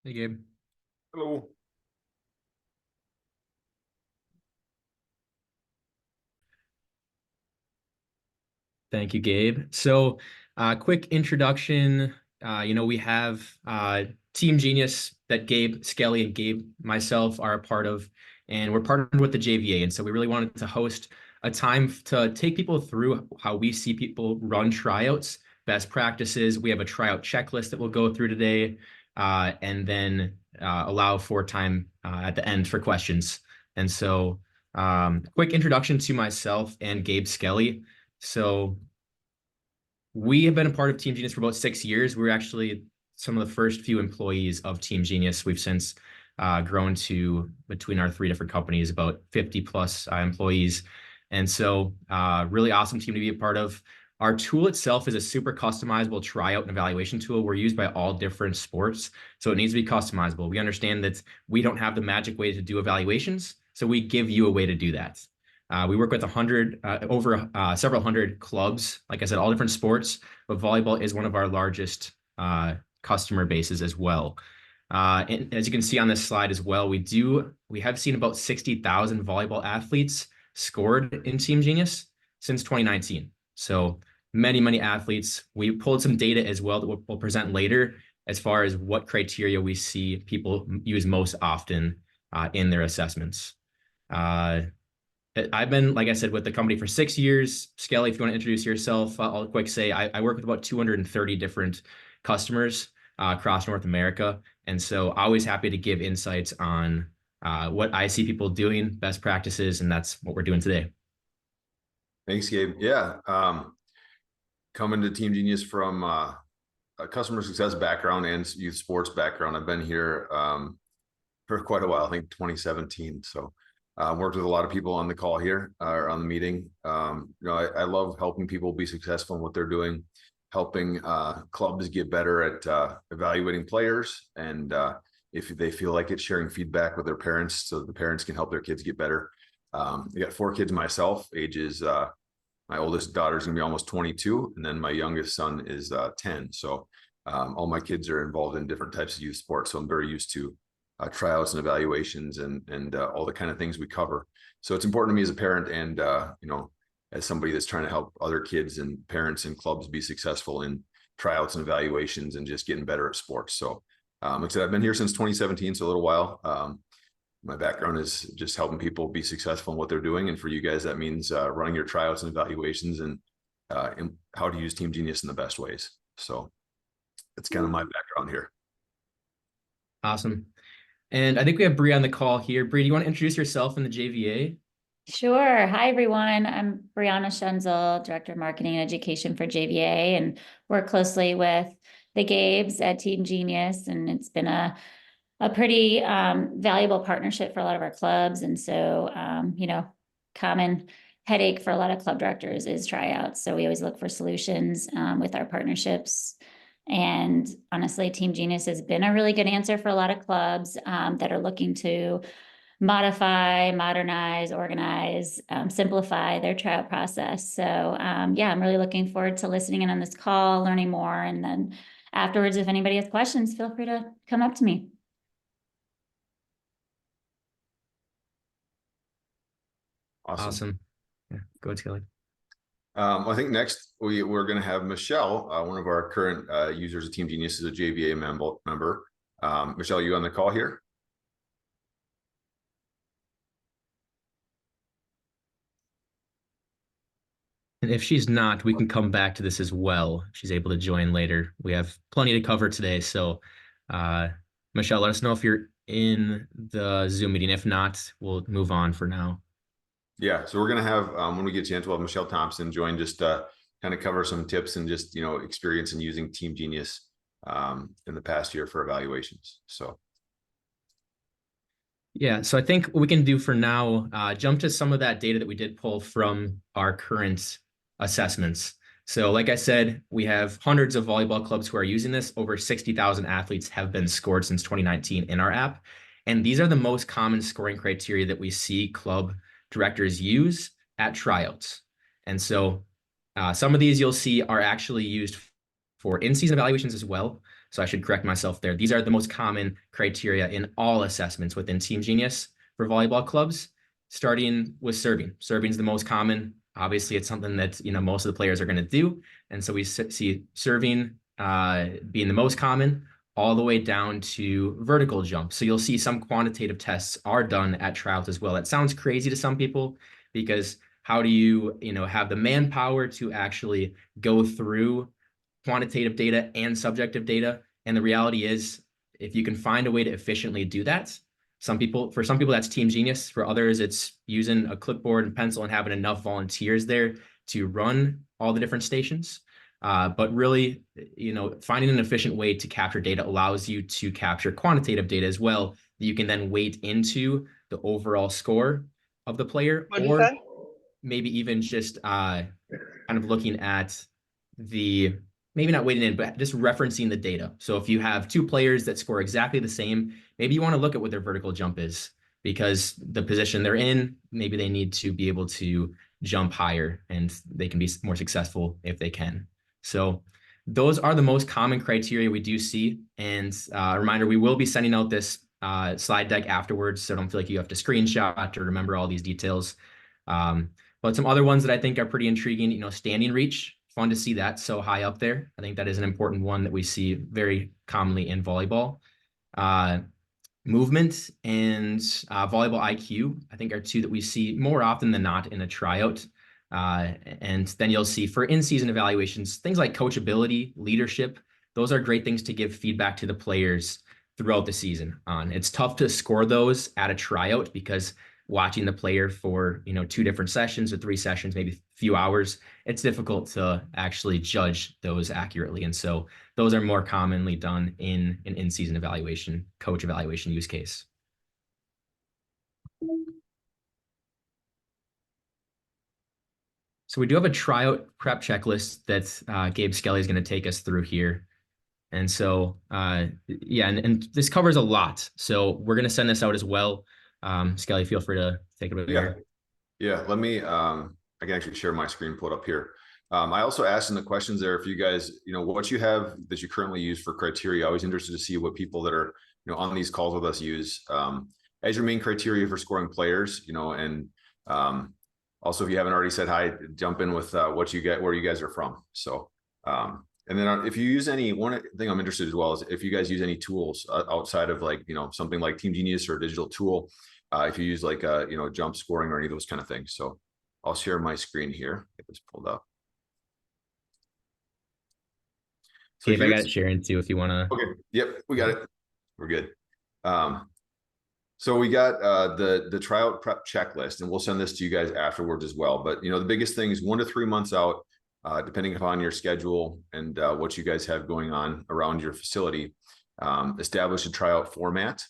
Hey, Gabe. Hello. Thank you, Gabe. So, quick introduction. We have Team Genius that Gabe, Skelly, and Gabe, myself are a part of, and we're partnered with the JVA. And so we really wanted to host a time to take people through how we see people run tryouts, best practices. We have a tryout checklist that we'll go through today, and then allow for time at the end for questions. And so, quick introduction to myself and Gabe Skelly. So we have been a part of Team Genius for about 6 years. We're actually some of the first few employees of Team Genius. We've since grown to, between our three different companies, about 50 plus employees. And so really awesome team to be a part of. Our tool itself is a super customizable tryout and evaluation tool. We're used by all different sports, so it needs to be customizable. We understand that we don't have the magic way to do evaluations, so we give you a way to do that. We work with several hundred clubs, like I said, all different sports, but volleyball is one of our largest customer bases as well. And as you can see on this slide as well, we have seen about 60,000 volleyball athletes scored in Team Genius since 2019. So many athletes. We pulled some data as well that we'll present later as far as what criteria we see people use most often in their assessments. Uh, I've been, like I said, with the company for 6 years. Skelly, if you want to introduce yourself, I'll quick say I work with about 230 different customers across North America. And so always happy to give insights on what I see people doing, best practices, and that's what we're doing today. Thanks, Gabe. Yeah. Coming to Team Genius from a customer success background and youth sports background. I've been here for quite a while, I think 2017. So worked with a lot of people on the call here or on the meeting. I love helping people be successful in what they're doing, helping clubs get better at evaluating players. And if they feel like it, sharing feedback with their parents so the parents can help their kids get better. I got 4 kids myself, ages my oldest daughter's gonna be almost 22, and then my youngest son is 10. So all my kids are involved in different types of youth sports. So I'm very used to tryouts and evaluations and all the kind of things we cover. So it's important to me as a parent and as somebody that's trying to help other kids and parents and clubs be successful in tryouts and evaluations and just getting better at sports. So like I said, I've been here since 2017, so a little while. My background is just helping people be successful in what they're doing. And for you guys, that means running your tryouts and evaluations and how to use Team Genius in the best ways. So that's kind of my background here. Awesome. And I think we have Bree on the call here. Bree, do you want to introduce yourself in the JVA? Sure. Hi, everyone. I'm Briana Schunzel, Director of Marketing and Education for JVA, and work closely with the Gabes at Team Genius. And it's been a pretty valuable partnership for a lot of our clubs. And so, common headache for a lot of club directors is tryouts. So we always look for solutions with our partnerships. And honestly, Team Genius has been a really good answer for a lot of clubs that are looking to modify, modernize, organize, simplify their tryout process. So I'm really looking forward to listening in on this call, learning more. And then afterwards, if anybody has questions, feel free to come up to me. Awesome. Yeah, go ahead, Skelly. I think next we're going to have Michelle, one of our current users of Team Genius, is a JVA member. Michelle, you on the call here? And if she's not, we can come back to this as well. If she's able to join later. We have plenty to cover today. So, Michelle, let us know if you're in the Zoom meeting. If not, we'll move on for now. Yeah, so we're going to have, when we get a chance, we'll have Michelle Thompson join just kind of cover some tips and just, experience in using Team Genius in the past year for evaluations. So. Yeah, so I think what we can do for now, jump to some of that data that we did pull from our current assessments. So like I said, we have hundreds of volleyball clubs who are using this. Over 60,000 athletes have been scored since 2019 in our app. And these are the most common scoring criteria that we see club directors use at tryouts. And so some of these you'll see are actually used for in-season evaluations as well. So I should correct myself there. These are the most common criteria in all assessments within TeamGenius for volleyball clubs, starting with serving. Serving is the most common. Obviously, it's something that most of the players are going to do. And so we see serving being the most common, all the way down to vertical jump. So you'll see some quantitative tests are done at Tryouts as well. That sounds crazy to some people, because how do you have the manpower to actually go through quantitative data and subjective data? And the reality is, if you can find a way to efficiently do that, for some people that's TeamGenius. For others, it's using a clipboard and pencil and having enough volunteers there to run all the different stations. But really, finding an efficient way to capture data allows you to capture quantitative data as well, that you can then weight into the overall score of the player, or maybe even just kind of looking at maybe not weighting in, but just referencing the data. So if you have two players that score exactly the same, maybe you want to look at what their vertical jump is, because the position they're in, maybe they need to be able to jump higher, and they can be more successful if they can. So those are the most common criteria we do see. And a reminder, we will be sending out this slide deck afterwards, so don't feel like you have to screenshot or remember all these details. But some other ones that I think are pretty intriguing, standing reach. Fun to see that so high up there. I think that is an important one that we see very commonly in volleyball. Movement and volleyball IQ, I think, are two that we see more often than not in a tryout. And then you'll see for in-season evaluations, things like coachability, leadership. Those are great things to give feedback to the players throughout the season on. It's tough to score those at a tryout, because watching the player for 2 different sessions or 3 sessions, maybe a few hours, it's difficult to actually judge those accurately. And so those are more commonly done in an in-season evaluation, coach evaluation use case. So we do have a tryout prep checklist that Gabe Skelly is going to take us through here. And so, yeah, and this covers a lot. So we're going to send this out as well. Skelly, feel free to take it away. Yeah. Let me, I can actually share my screen, pull it up here. I also asked in the questions there, if you guys, what you have that you currently use for criteria. Always interested to see what people that are, on these calls with us use as your main criteria for scoring players, and also, if you haven't already said hi, jump in with what you get, where you guys are from. So, and then if you use one thing I'm interested as well is if you guys use any tools outside of something like TeamGenius or a digital tool, if you use like jump scoring or any of those kind of things. So I'll share my screen here. Get this pulled up. So Gabe, I got it sharing too if you want to. Okay. Yep, we got it. We're good. So we got the tryout prep checklist, and we'll send this to you guys afterwards as well. But the biggest thing is 1 to 3 months out, depending upon your schedule and what you guys have going on around your facility. Establish a tryout format.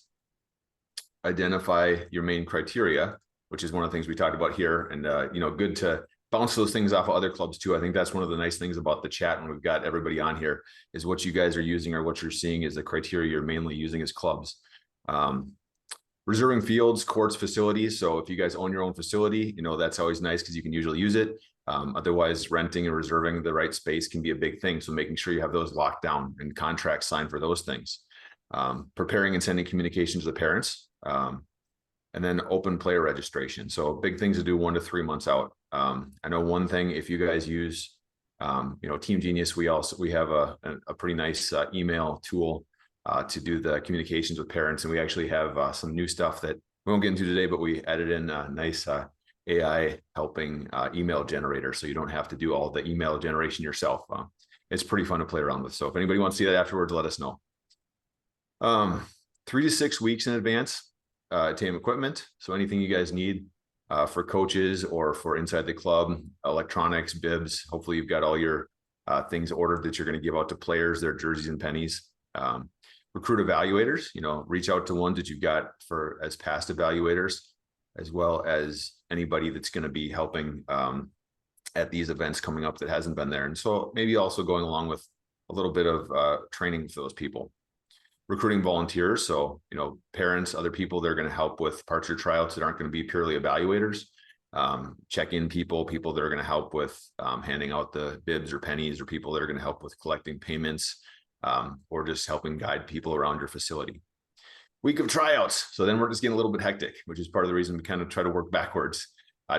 Identify your main criteria, which is one of the things we talked about here, and good to bounce those things off of other clubs too. I think that's one of the nice things about the chat when we've got everybody on here, is what you guys are using or what you're seeing is the criteria you're mainly using as clubs. Reserving fields, courts, facilities. So if you guys own your own facility, that's always nice because you can usually use it. Otherwise, renting and reserving the right space can be a big thing. So making sure you have those locked down and contracts signed for those things. Preparing and sending communication to the parents. And then open player registration. So big things to do 1 to 3 months out. I know one thing, if you guys use, TeamGenius, we have a pretty nice email tool to do the communications with parents. And we actually have some new stuff that we won't get into today, but we added in a nice AI helping email generator. So you don't have to do all the email generation yourself. It's pretty fun to play around with. So if anybody wants to see that afterwards, let us know. 3 to 6 weeks in advance, TAM equipment. So anything you guys need for coaches or for inside the club, electronics, bibs. Hopefully you've got all your things ordered that you're going to give out to players, their jerseys and pennies. Recruit evaluators, reach out to ones that you've got as past evaluators, as well as anybody that's going to be helping at these events coming up that hasn't been there. And so maybe also going along with a little bit of training for those people. Recruiting volunteers. So, parents, other people that are going to help with parts of your tryouts that aren't going to be purely evaluators. check-in people that are going to help with handing out the bibs or pennies, or people that are going to help with collecting payments, or just helping guide people around your facility. Week of tryouts. So then we're just getting a little bit hectic, which is part of the reason we kind of try to work backwards.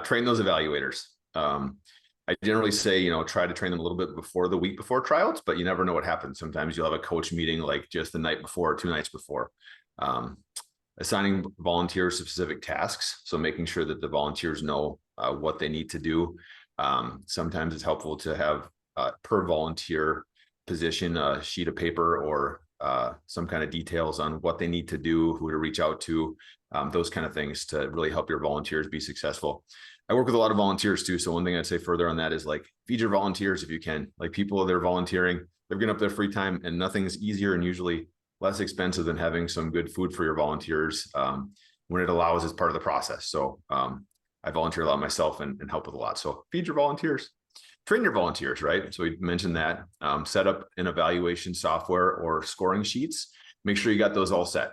Train those evaluators. I generally say, try to train them a little bit before the week before tryouts, but you never know what happens. Sometimes you'll have a coach meeting like just the night before or 2 nights before. Assigning volunteers specific tasks. So making sure that the volunteers know what they need to do. Sometimes it's helpful to have per volunteer position a sheet of paper or some kind of details on what they need to do, who to reach out to, those kind of things to really help your volunteers be successful. I work with a lot of volunteers too. So one thing I'd say further on that is like feed your volunteers if you can. Like people that are volunteering, they're getting up their free time, and nothing's easier and usually less expensive than having some good food for your volunteers when it allows as part of the process. So I volunteer a lot myself and help with a lot. So feed your volunteers, train your volunteers, right? So we mentioned that. Set up an evaluation software or scoring sheets. Make sure you got those all set.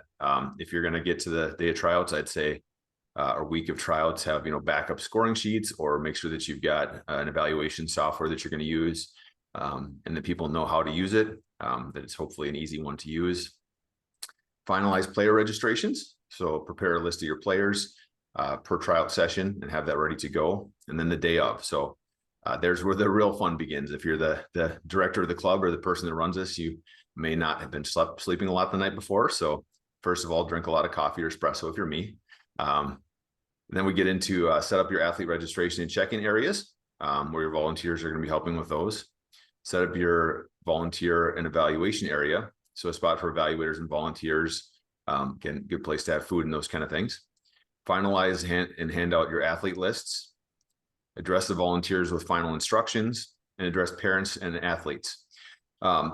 If you're going to get to the day of tryouts, I'd say a week of tryouts, have backup scoring sheets, or make sure that you've got an evaluation software that you're going to use, and that people know how to use it, that it's hopefully an easy one to use. Finalize player registrations. So prepare a list of your players per tryout session and have that ready to go. And then the day of. So there's where the real fun begins. If you're the director of the club or the person that runs this, you may not have been sleeping a lot the night before. So first of all, drink a lot of coffee or espresso if you're me. Then we get into set up your athlete registration and check-in areas where your volunteers are going to be helping with those. Set up your volunteer and evaluation area. So a spot for evaluators and volunteers. Again, good place to have food and those kind of things. Finalize and hand out your athlete lists. Address the volunteers with final instructions, and address parents and athletes.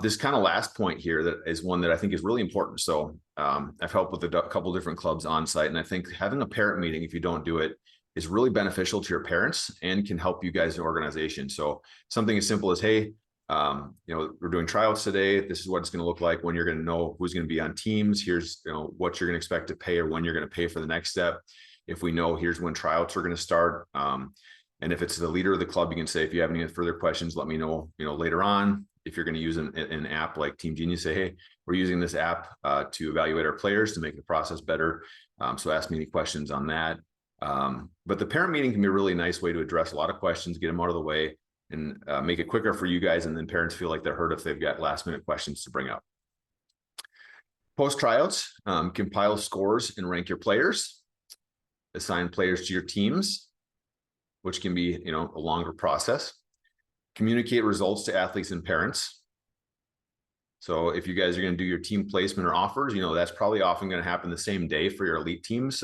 This kind of last point here that is one that I think is really important. So I've helped with a couple different clubs on site, and I think having a parent meeting, if you don't do it, is really beneficial to your parents and can help you guys in organization. So something as simple as, hey, we're doing tryouts today. This is what it's going to look like when you're going to know who's going to be on teams. Here's what you're going to expect to pay or when you're going to pay for the next step. If we know, here's when tryouts are going to start. And if it's the leader of the club, you can say, if you have any further questions, let me know, later on. If you're going to use an app like TeamGenius, say, hey, we're using this app to evaluate our players to make the process better. So ask me any questions on that. But the parent meeting can be a really nice way to address a lot of questions, get them out of the way, and make it quicker for you guys. And then parents feel like they're heard if they've got last minute questions to bring up. Post tryouts, compile scores and rank your players. Assign players to your teams, which can be, a longer process. Communicate results to athletes and parents. So if you guys are going to do your team placement or offers, that's probably often going to happen the same day for your elite teams.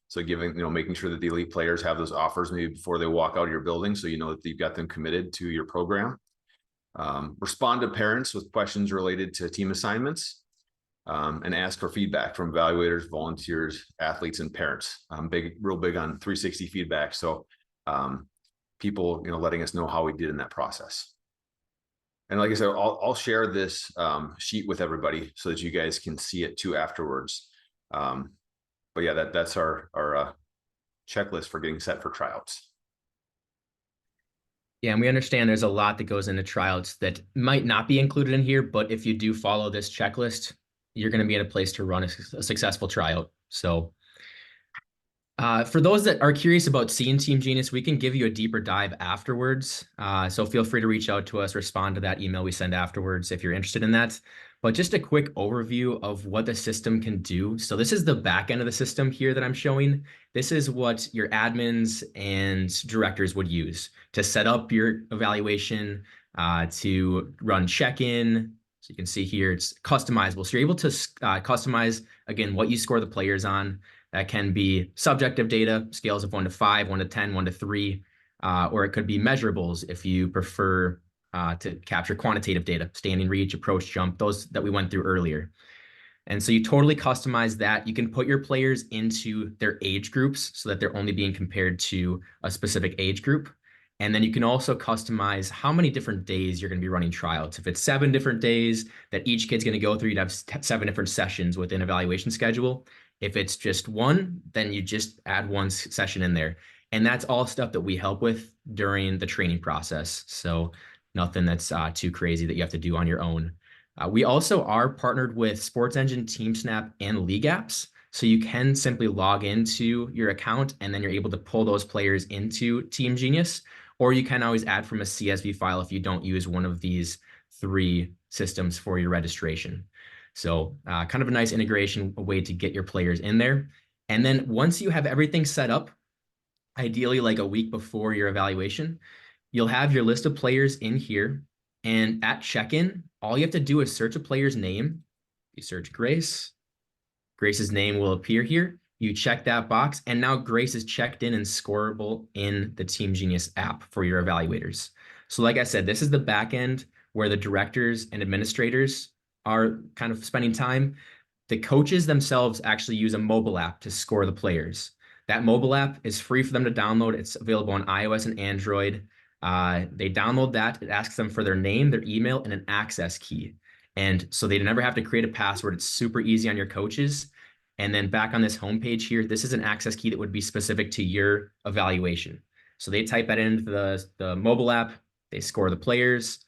So making sure that the elite players have those offers maybe before they walk out of your building, so that you've got them committed to your program. Respond to parents with questions related to team assignments, and ask for feedback from evaluators, volunteers, athletes, and parents. I'm real big on 360 feedback. So people, letting us know how we did in that process. And like I said, I'll share this sheet with everybody so that you guys can see it too afterwards. But yeah, that's our checklist for getting set for tryouts. Yeah, and we understand there's a lot that goes into tryouts that might not be included in here, but if you do follow this checklist, you're going to be in a place to run a successful tryout. So for those that are curious about seeing TeamGenius, we can give you a deeper dive afterwards. So feel free to reach out to us, respond to that email we send afterwards if you're interested in that. But just a quick overview of what the system can do. So this is the back end of the system here that I'm showing. This is what your admins and directors would use to set up your evaluation, to run check-in. So you can see here, it's customizable. So you're able to customize, again, what you score the players on. That can be subjective data, scales of 1 to 5, 1 to 10, 1 to 3, or it could be measurables if you prefer to capture quantitative data, standing reach, approach, jump, those that we went through earlier. And so you totally customize that. You can put your players into their age groups so that they're only being compared to a specific age group. And then you can also customize how many different days you're going to be running tryouts. If it's 7 different days that each kid's going to go through, you'd have 7 different sessions within evaluation schedule. If it's just 1, then you just add 1 session in there. And that's all stuff that we help with during the training process. So nothing that's too crazy that you have to do on your own. We also are partnered with Sports Engine, TeamSnap, and League Apps. So you can simply log into your account and then you're able to pull those players into TeamGenius, or you can always add from a CSV file if you don't use one of these 3 systems for your registration. So kind of a nice integration, a way to get your players in there. And then once you have everything set up, ideally like a week before your evaluation, you'll have your list of players in here. And at check-in, all you have to do is search a player's name. You search Grace. Grace's name will appear here. You check that box, and now Grace is checked in and scoreable in the TeamGenius app for your evaluators. So like I said, this is the back end where the directors and administrators are kind of spending time. The coaches themselves actually use a mobile app to score the players. That mobile app is free for them to download. It's available on iOS and Android. They download that. It asks them for their name, their email, and an access key. And so they never have to create a password. It's super easy on your coaches. And then back on this homepage here, this is an access key that would be specific to your evaluation. So they type that into the mobile app, they score the players,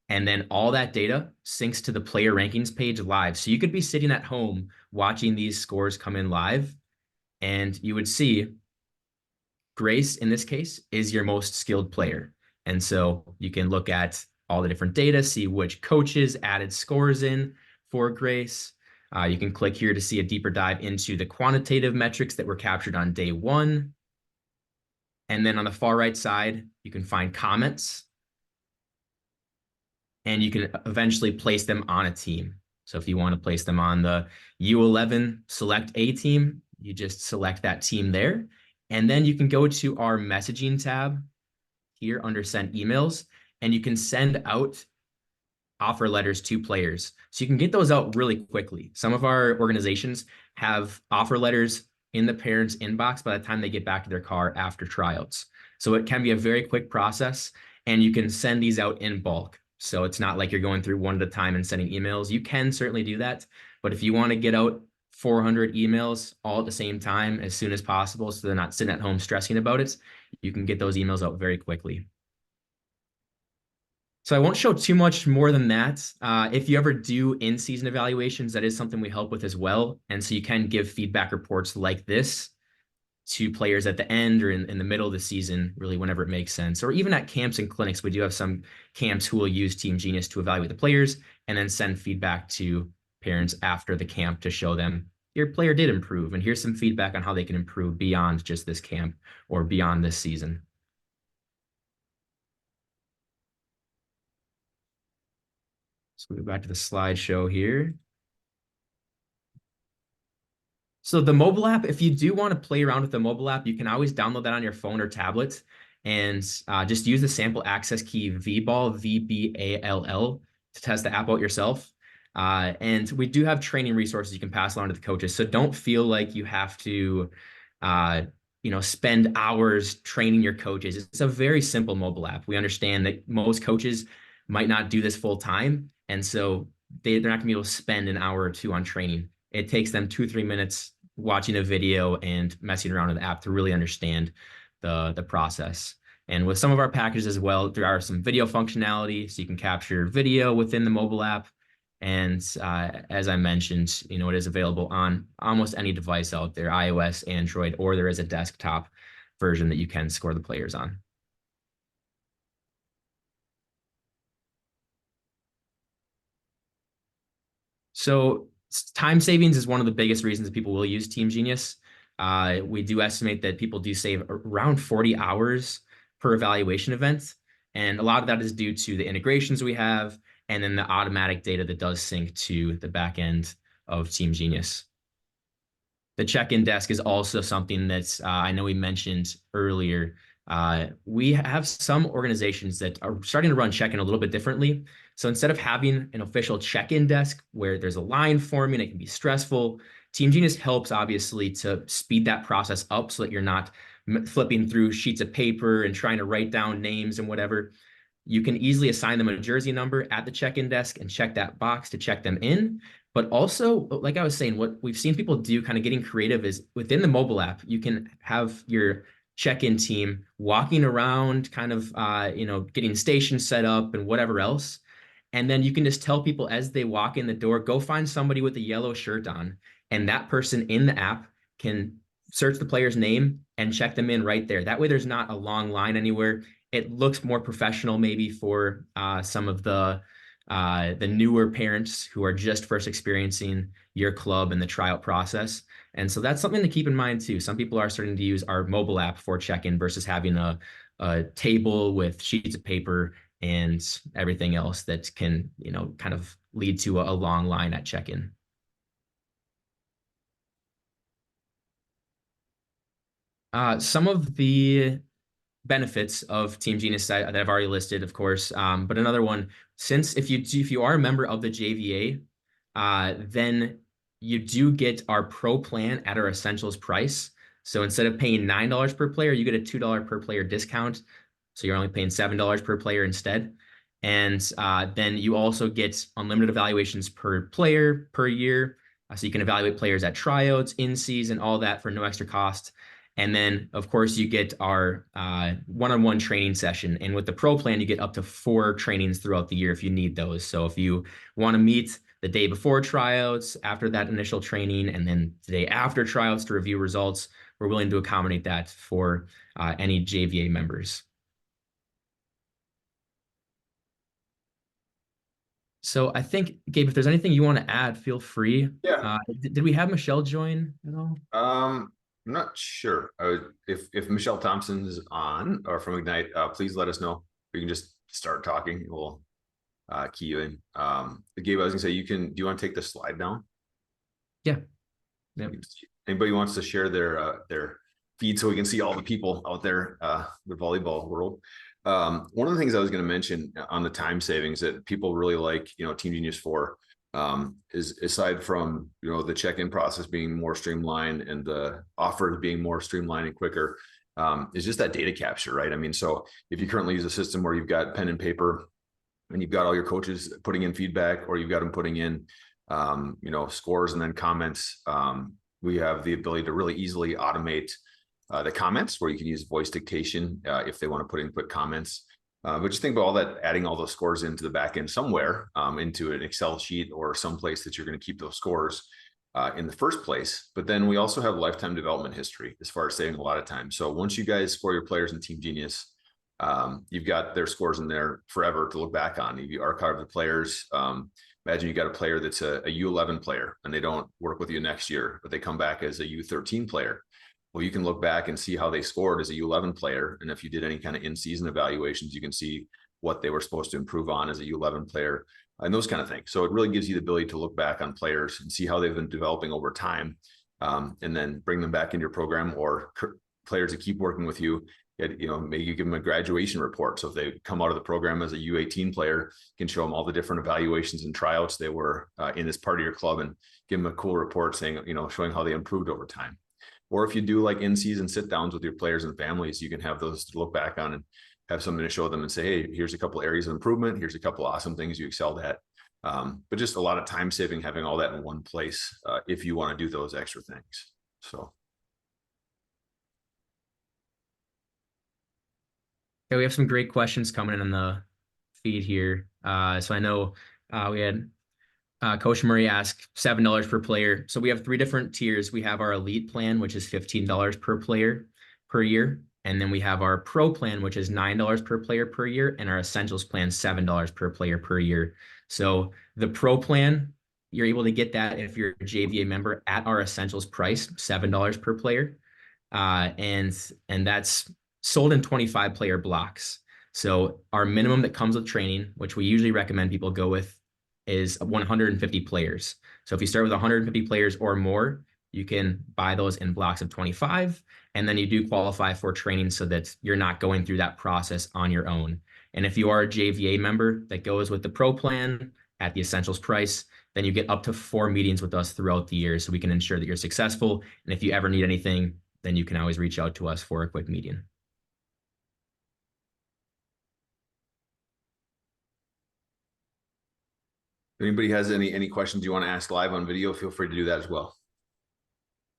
and then all that data syncs to the player rankings page live. So you could be sitting at home watching these scores come in live, and you would see Grace, in this case, is your most skilled player. And so you can look at all the different data, see which coaches added scores in for Grace. You can click here to see a deeper dive into the quantitative metrics that were captured on day 1. And then on the far right side, you can find comments. And you can eventually place them on a team. So if you want to place them on the U11 select A team, you just select that team there. And then you can go to our messaging tab here under send emails, and you can send out offer letters to players. So you can get those out really quickly. Some of our organizations have offer letters in the parents' inbox by the time they get back to their car after tryouts. So it can be a very quick process, and you can send these out in bulk. So it's not like you're going through one at a time and sending emails. You can certainly do that. But if you want to get out 400 emails all at the same time as soon as possible, so they're not sitting at home stressing about it, you can get those emails out very quickly. So I won't show too much more than that. If you ever do in-season evaluations, that is something we help with as well. And so you can give feedback reports like this to players at the end or in the middle of the season, really whenever it makes sense. Or even at camps and clinics, we do have some camps who will use TeamGenius to evaluate the players and then send feedback to parents after the camp to show them your player did improve. And here's some feedback on how they can improve beyond just this camp or beyond this season. So we go back to the slideshow here. So the mobile app, if you do want to play around with the mobile app, you can always download that on your phone or tablet and just use the sample access key VBALL, VBALL, to test the app out yourself. And we do have training resources you can pass along to the coaches. So don't feel like you have to, spend hours training your coaches. It's a very simple mobile app. We understand that most coaches might not do this full time. And so they're not gonna be able to spend an hour or 2 on training. It takes them 2-3 minutes watching a video and messing around with the app to really understand the process. And with some of our packages as well, there are some video functionality, so you can capture video within the mobile app. And as I mentioned, it is available on almost any device out there, iOS, Android, or there is a desktop version that you can score the players on. So time savings is one of the biggest reasons people will use TeamGenius. We do estimate that people do save around 40 hours per evaluation event. And a lot of that is due to the integrations we have and then the automatic data that does sync to the back end of TeamGenius. The check-in desk is also something that's, I know we mentioned earlier. We have some organizations that are starting to run check-in a little bit differently. So instead of having an official check-in desk where there's a line forming, it can be stressful. TeamGenius helps obviously to speed that process up so that you're not flipping through sheets of paper and trying to write down names and whatever. You can easily assign them a jersey number at the check-in desk and check that box to check them in. But also, like I was saying, what we've seen people do kind of getting creative is within the mobile app, you can have your check-in team walking around, kind of, getting stations set up and whatever else. And then you can just tell people as they walk in the door, go find somebody with a yellow shirt on. And that person in the app can search the player's name and check them in right there. That way, there's not a long line anywhere. It looks more professional, maybe for some of the newer parents who are just first experiencing your club and the tryout process. And so that's something to keep in mind too. Some people are starting to use our mobile app for check-in versus having a table with sheets of paper and everything else that can, kind of lead to a long line at check-in. Some of the benefits of TeamGenius that I've already listed, of course. But another one, since if you are a member of the JVA, then you do get our pro plan at our essentials price. So instead of paying $9 per player, you get a $2 per player discount. So you're only paying $7 per player instead. And then you also get unlimited evaluations per player per year. So you can evaluate players at tryouts, in season, all that for no extra cost. And then, of course, you get our one-on-one training session. And with the pro plan, you get up to 4 trainings throughout the year if you need those. So if you want to meet the day before tryouts, after that initial training, and then the day after tryouts to review results, we're willing to accommodate that for any JVA members. So I think, Gabe, if there's anything you want to add, feel free. Yeah. Did we have Michelle join at all? I'm not sure. If Michelle Thompson's on or from Ignite, please let us know. We can just start talking. We'll key you in. Gabe, I was gonna say, do you want to take the slide down? Yeah. Yep. Anybody wants to share their feed so we can see all the people out there, the volleyball world. One of the things I was going to mention on the time savings that people really like, TeamGenius for, is aside from, the check-in process being more streamlined and the offers being more streamlined and quicker, is just that data capture, right? I mean, so if you currently use a system where you've got pen and paper and you've got all your coaches putting in feedback, or you've got them putting in, scores and then comments, we have the ability to really easily automate the comments, where you can use voice dictation if they want to put input comments. But just think about all that, adding all those scores into the back end somewhere, into an Excel sheet or someplace that you're going to keep those scores in the first place. But then we also have lifetime development history as far as saving a lot of time. So once you guys score your players in TeamGenius, you've got their scores in there forever to look back on. If you archive the players, imagine you got a player that's a U11 player and they don't work with you next year, but they come back as a U13 player. Well, you can look back and see how they scored as a U11 player. And if you did any kind of in-season evaluations, you can see what they were supposed to improve on as a U11 player and those kind of things. So it really gives you the ability to look back on players and see how they've been developing over time, and then bring them back into your program, or players that keep working with you. Maybe you give them a graduation report. So if they come out of the program as a U18 player, you can show them all the different evaluations and tryouts they were in as part of your club, and give them a cool report saying, showing how they improved over time. Or if you do like in-season sit downs with your players and families, you can have those to look back on and have something to show them and say, hey, here's a couple areas of improvement. Here's a couple awesome things you excelled at. But just a lot of time saving, having all that in one place, if you want to do those extra things. So. Okay, we have some great questions coming in on the feed here. So I know we had Coach Murray asked $7 per player. So we have 3 different tiers. We have our elite plan, which is $15 per player per year. And then we have our pro plan, which is $9 per player per year. And our essentials plan, $7 per player per year. So the pro plan, you're able to get that if you're a JVA member at our essentials price, $7 per player. And that's sold in 25 player blocks. So our minimum that comes with training, which we usually recommend people go with, is 150 players. So if you start with 150 players or more, you can buy those in blocks of 25, and then you do qualify for training so that you're not going through that process on your own. And if you are a JVA member that goes with the pro plan at the essentials price, then you get up to 4 meetings with us throughout the year, so we can ensure that you're successful. And if you ever need anything, then you can always reach out to us for a quick meeting. If anybody has any questions you want to ask live on video, feel free to do that as well.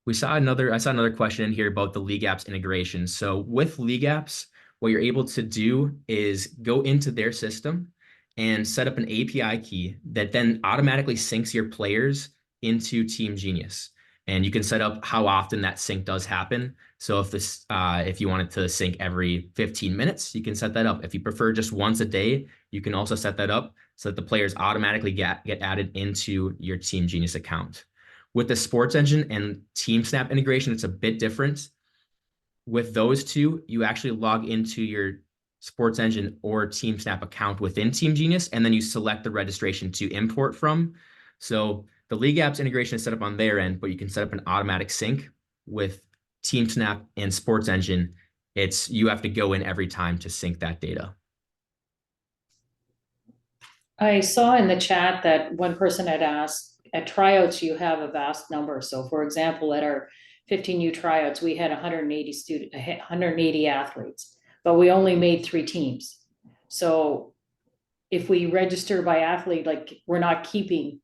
I saw another question in here about the League Apps integration. So with League Apps, what you're able to do is go into their system and set up an API key that then automatically syncs your players into TeamGenius. And you can set up how often that sync does happen. So if you want it to sync every 15 minutes, you can set that up. If you prefer just once a day, you can also set that up so that the players automatically get added into your TeamGenius account. With the Sports Engine and TeamSnap integration, it's a bit different. With those two, you actually log into your Sports Engine or TeamSnap account within TeamGenius, and then you select the registration to import from. So the League Apps integration is set up on their end, but you can set up an automatic sync with TeamSnap and Sports Engine. You have to go in every time to sync that data. I saw in the chat that one person had asked, at tryouts, you have a vast number. So for example, at our 15U tryouts, we had 180 athletes, but we only made 3 teams. So if we register by athlete, like we're not keeping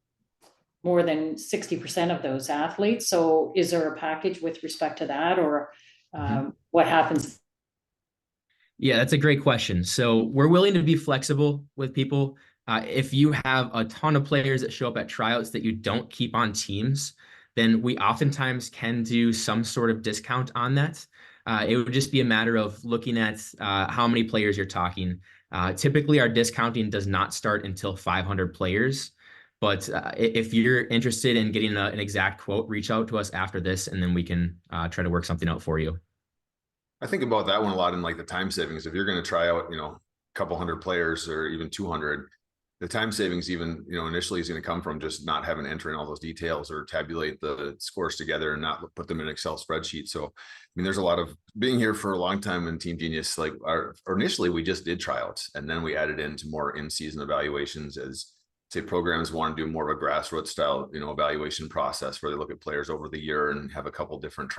more than 60% of those athletes. So is there a package with respect to that, or what happens? Yeah, that's a great question. So we're willing to be flexible with people. If you have a ton of players that show up at tryouts that you don't keep on teams, then we oftentimes can do some sort of discount on that. It would just be a matter of looking at how many players you're talking. Typically, our discounting does not start until 500 players. But if you're interested in getting an exact quote, reach out to us after this, and then we can try to work something out for you. I think about that one a lot in like the time savings. If you're going to try out, a couple hundred players or even 200, the time savings even, initially is going to come from just not having to enter in all those details or tabulate the scores together and not put them in an Excel spreadsheet. So, I mean, there's a lot of being here for a long time in TeamGenius. Like initially we just did tryouts, and then we added into more in-season evaluations as say programs want to do more of a grassroots style, evaluation process where they look at players over the year and have a couple different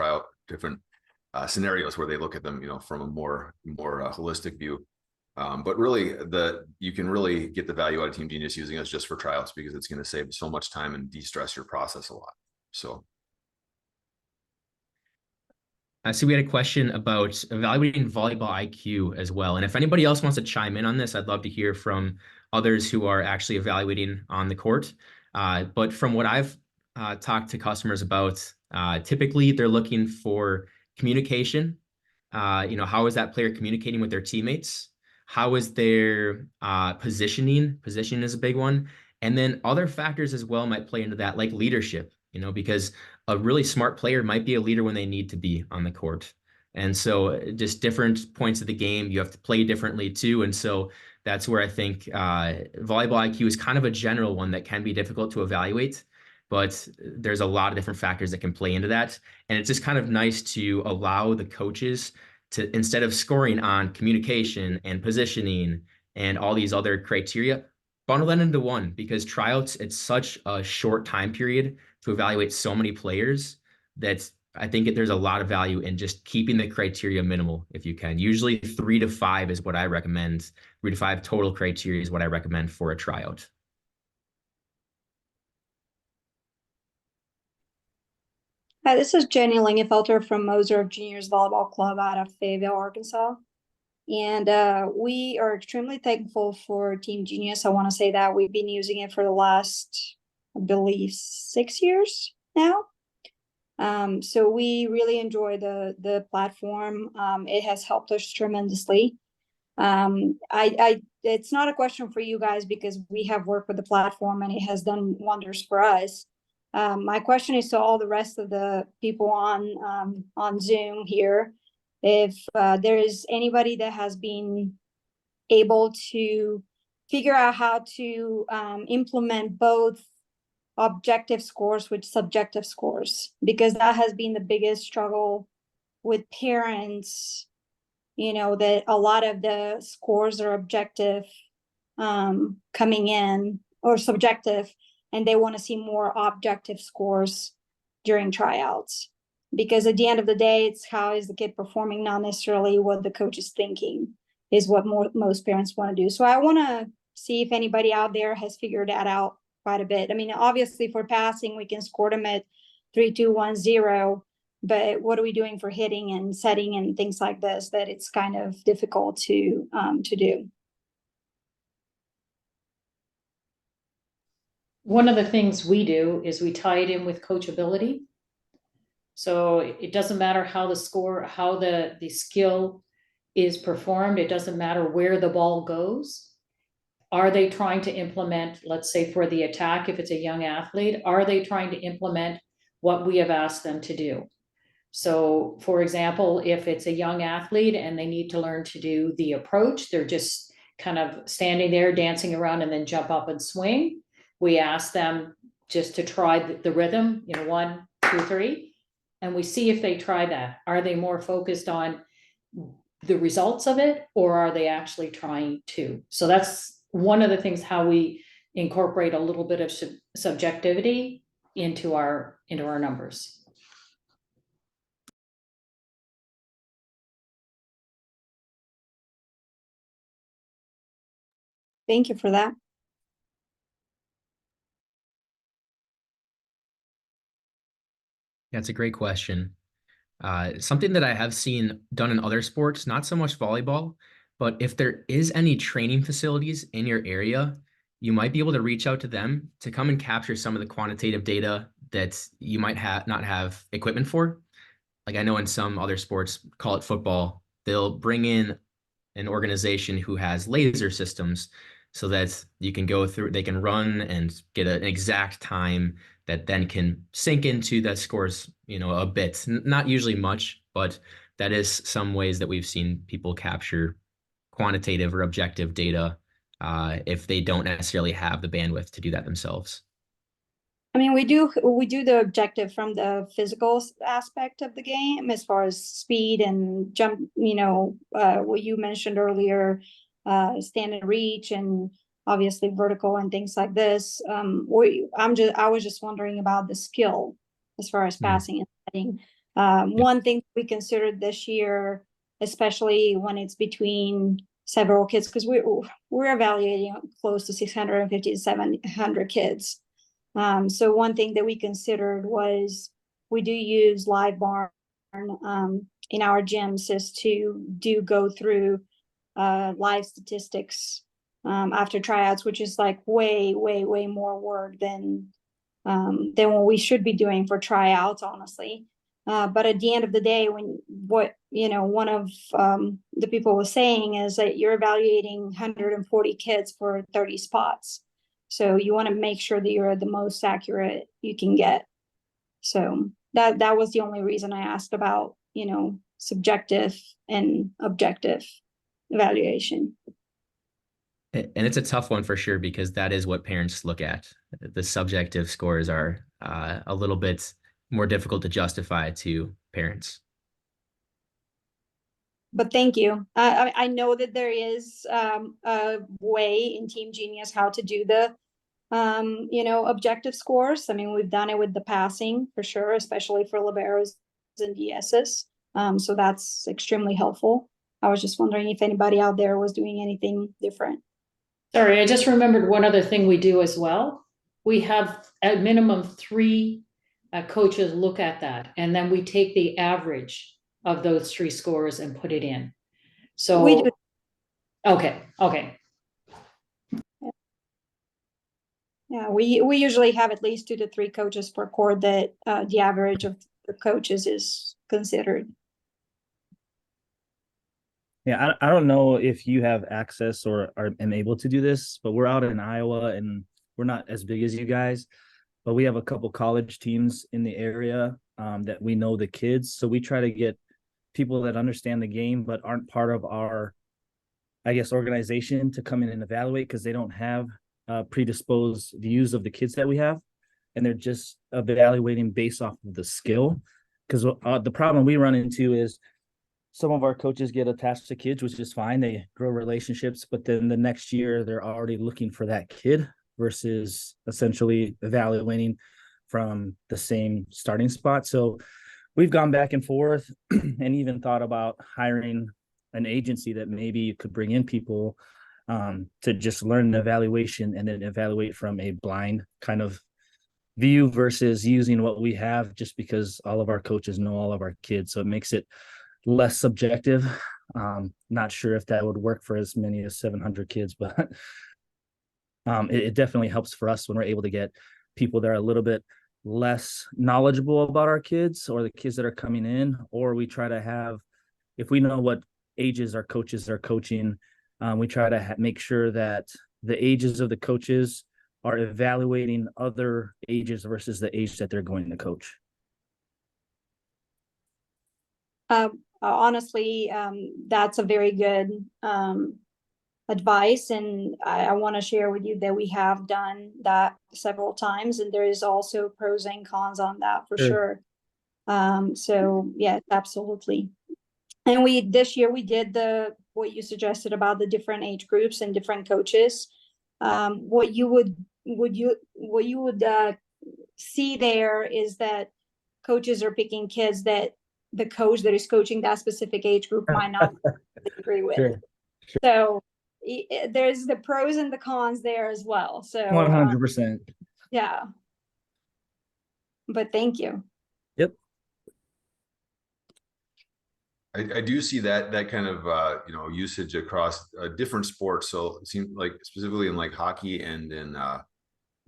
scenarios where they look at them, from a more holistic view. But really, you can really get the value out of TeamGenius using us just for tryouts because it's going to save so much time and de-stress your process a lot. So. So we had a question about evaluating volleyball IQ as well. And if anybody else wants to chime in on this, I'd love to hear from others who are actually evaluating on the court. But from what I've talked to customers about, typically they're looking for communication. How is that player communicating with their teammates? How is their positioning? Positioning is a big one. And then other factors as well might play into that, like leadership, because a really smart player might be a leader when they need to be on the court. And so just different points of the game, you have to play differently too. And so that's where I think volleyball IQ is kind of a general one that can be difficult to evaluate, but there's a lot of different factors that can play into that. And it's just kind of nice to allow the coaches to, instead of scoring on communication and positioning and all these other criteria, bundle that into one, because tryouts, it's such a short time period to evaluate so many players that I think there's a lot of value in just keeping the criteria minimal if you can. Usually 3 to 5 is what I recommend. 3 to 5 total criteria is what I recommend for a tryout. Hi, this is Jenny Lingenfelter from Moser Juniors Volleyball Club out of Fayetteville, Arkansas. And we are extremely thankful for TeamGenius. I want to say that we've been using it for the last, I believe, 6 years now. So we really enjoy the platform. It has helped us tremendously. It's not a question for you guys because we have worked with the platform and it has done wonders for us. My question is to all the rest of the people on Zoom here. If there is anybody that has been able to figure out how to implement both objective scores with subjective scores, because that has been the biggest struggle with parents, that a lot of the scores are objective coming in or subjective, and they want to see more objective scores during tryouts. Because at the end of the day, it's how is the kid performing, not necessarily what the coach is thinking is what most parents want to do. So I want to see if anybody out there has figured that out quite a bit. I mean, obviously for passing, we can score them at 3, 2, 1, 0. but what are we doing for hitting and setting and things like this, that it's kind of difficult to do. One of the things we do is we tie it in with coachability. So it doesn't matter how the skill is performed. It doesn't matter where the ball goes. Are they trying to implement, let's say for the attack, if it's a young athlete, are they trying to implement what we have asked them to do? So for example, if it's a young athlete and they need to learn to do the approach, they're just kind of standing there dancing around and then jump up and swing. We ask them just to try the rhythm, 1, 2, 3, and we see if they try that. Are they more focused on the results of it, or are they actually trying to? So that's one of the things, how we incorporate a little bit of subjectivity into our numbers. Thank you for that. That's a great question. Something that I have seen done in other sports, not so much volleyball, but if there is any training facilities in your area, you might be able to reach out to them to come and capture some of the quantitative data that you might not have equipment for. Like I know in some other sports, call it football, they'll bring in an organization who has laser systems so that you can go through, they can run and get an exact time that then can sink into the scores, a bit, not usually much, but that is some ways that we've seen people capture quantitative or objective data if they don't necessarily have the bandwidth to do that themselves. I mean, we do the objective from the physical aspect of the game, as far as speed and jump, what you mentioned earlier, stand and reach, and obviously vertical and things like this. I was just wondering about the skill as far as passing and setting. One thing we considered this year, especially when it's between several kids, because we're evaluating close to 650 to 700 kids. So one thing that we considered was we do use live barn in our gyms, is to go through live statistics after tryouts, which is like way more work than what we should be doing for tryouts, honestly. But at the end of the day, one of the people was saying is that you're evaluating 140 kids for 30 spots. So you want to make sure that you're the most accurate you can get. So that was the only reason I asked about, subjective and objective evaluation. And it's a tough one for sure, because that is what parents look at. The subjective scores are a little bit more difficult to justify to parents. But thank you. I know that there is a way in TeamGenius how to do the objective scores. I mean, we've done it with the passing for sure, especially for liberos and DSs. So that's extremely helpful. I was just wondering if anybody out there was doing anything different. Sorry, I just remembered one other thing we do as well. We have at minimum 3 coaches look at that, and then we take the average of those 3 scores and put it in. So we do. Okay. Yeah, we usually have at least 2 to 3 coaches per court that the average of the coaches is considered. Yeah, I don't know if you have access or are able to do this, but we're out in Iowa and we're not as big as you guys, but we have a couple college teams in the area that we know the kids. So we try to get people that understand the game but aren't part of our, organization to come in and evaluate, because they don't have predisposed views of the kids that we have, and they're just evaluating based off of the skill. Because the problem we run into is some of our coaches get attached to kids, which is fine. They grow relationships, but then the next year they're already looking for that kid versus essentially evaluating from the same starting spot. So we've gone back and forth and even thought about hiring an agency that maybe could bring in people to just learn the evaluation and then evaluate from a blind kind of view versus using what we have, just because all of our coaches know all of our kids. So it makes it less subjective. Not sure if that would work for as many as 700 kids, but it definitely helps for us when we're able to get people that are a little bit less knowledgeable about our kids or the kids that are coming in, or we try to have, if we know what ages our coaches are coaching, we try to make sure that the ages of the coaches are evaluating other ages versus the age that they're going to coach. Honestly, that's a very good advice, and I want to share with you that we have done that several times, and there is also pros and cons on that for sure. So yeah, absolutely. And this year we did what you suggested about the different age groups and different coaches. What you would see there is that coaches are picking kids that the coach that is coaching that specific age group might not agree with. Sure. So there's the pros and the cons there as well. So 100%. yeah. But thank you. Yep. I do see that kind of usage across different sports. So it seems like specifically in like hockey and in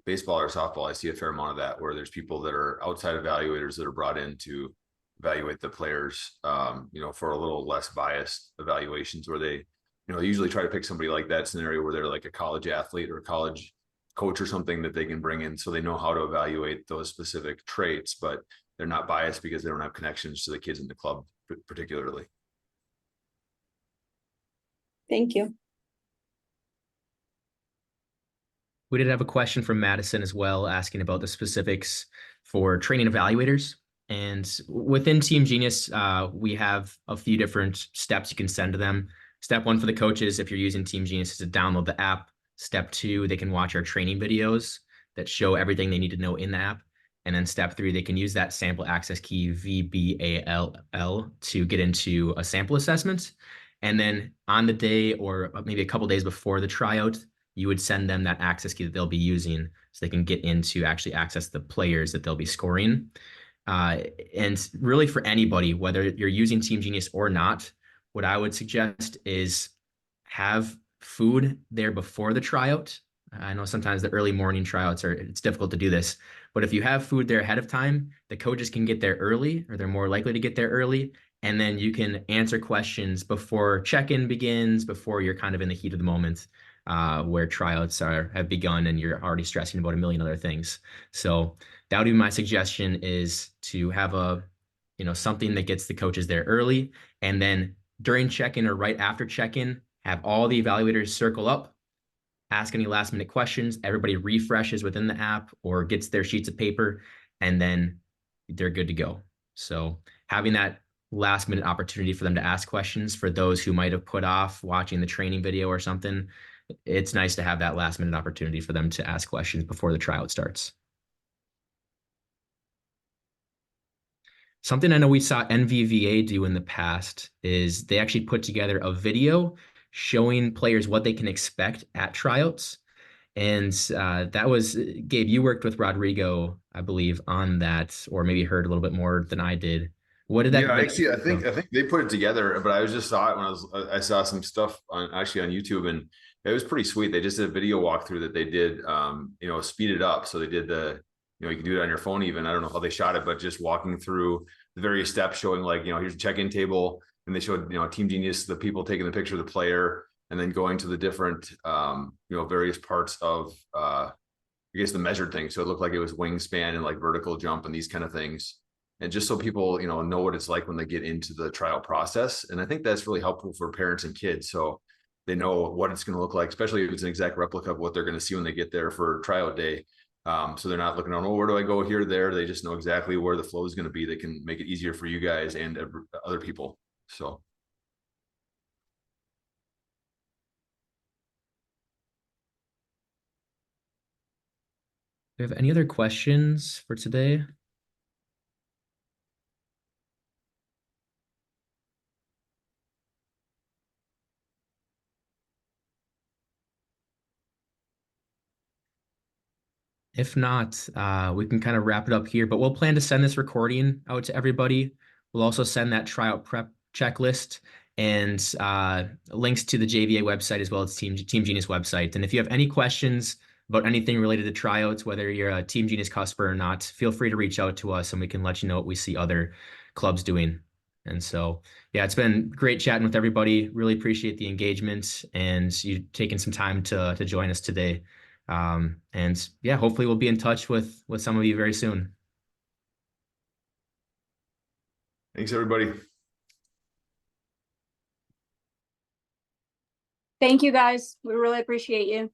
baseball or softball, I see a fair amount of that where there's people that are outside evaluators that are brought in to evaluate the players, for a little less biased evaluations, where they usually try to pick somebody like that scenario where they're like a college athlete or a college coach or something that they can bring in so they know how to evaluate those specific traits, but they're not biased because they don't have connections to the kids in the club particularly. Thank you. We did have a question from Madison as well, asking about the specifics for training evaluators. And within TeamGenius, we have a few different steps you can send to them. Step 1 for the coaches, if you're using TeamGenius, is to download the app. Step 2, they can watch our training videos that show everything they need to know in the app. And then step 3, they can use that sample access key VBALL to get into a sample assessment. And then on the day or maybe a couple days before the tryout, you would send them that access key that they'll be using so they can get into actually access the players that they'll be scoring. And really for anybody, whether you're using TeamGenius or not, what I would suggest is have food there before the tryout. I know sometimes the early morning tryouts it's difficult to do this, but if you have food there ahead of time, the coaches can get there early, or they're more likely to get there early. And then you can answer questions before check-in begins, before you're kind of in the heat of the moment, where tryouts have begun and you're already stressing about a million other things. So that would be my suggestion, is to have something that gets the coaches there early, and then during check-in or right after check-in, have all the evaluators circle up, ask any last minute questions. Everybody refreshes within the app or gets their sheets of paper, and then they're good to go. So having that last minute opportunity for them to ask questions for those who might have put off watching the training video or something, it's nice to have that last minute opportunity for them to ask questions before the tryout starts. Something I know we saw NVVA do in the past is they actually put together a video showing players what they can expect at tryouts. And that was, Gabe, you worked with Rodrigo, I believe, on that, or maybe heard a little bit more than I did. What did that? Yeah, actually, I think they put it together, but I just saw it when I saw some stuff on YouTube, and it was pretty sweet. They just did a video walkthrough that they did, speed it up. So they did you can do it on your phone even. I don't know how they shot it, but just walking through the various steps, showing like, here's a check-in table, and they showed, TeamGenius, the people taking the picture of the player, and then going to the different, various parts of, I guess the measured thing. So it looked like it was wingspan and like vertical jump and these kind of things. And just so people, know what it's like when they get into the trial process. And I think that's really helpful for parents and kids. So they know what it's going to look like, especially if it's an exact replica of what they're going to see when they get there for tryout day. So they're not looking on, where do I go here, there? They just know exactly where the flow is going to be. They can make it easier for you guys and other people. So. Do we have any other questions for today? If not, we can kind of wrap it up here, but we'll plan to send this recording out to everybody. We'll also send that tryout prep checklist and links to the JVA website as well as TeamGenius website. And if you have any questions about anything related to tryouts, whether you're a TeamGenius customer or not, feel free to reach out to us and we can let you know what we see other clubs doing. And so, yeah, it's been great chatting with everybody. Really appreciate the engagement and you taking some time to join us today. And yeah, hopefully we'll be in touch with some of you very soon. Thanks, everybody. Thank you, guys. We really appreciate you.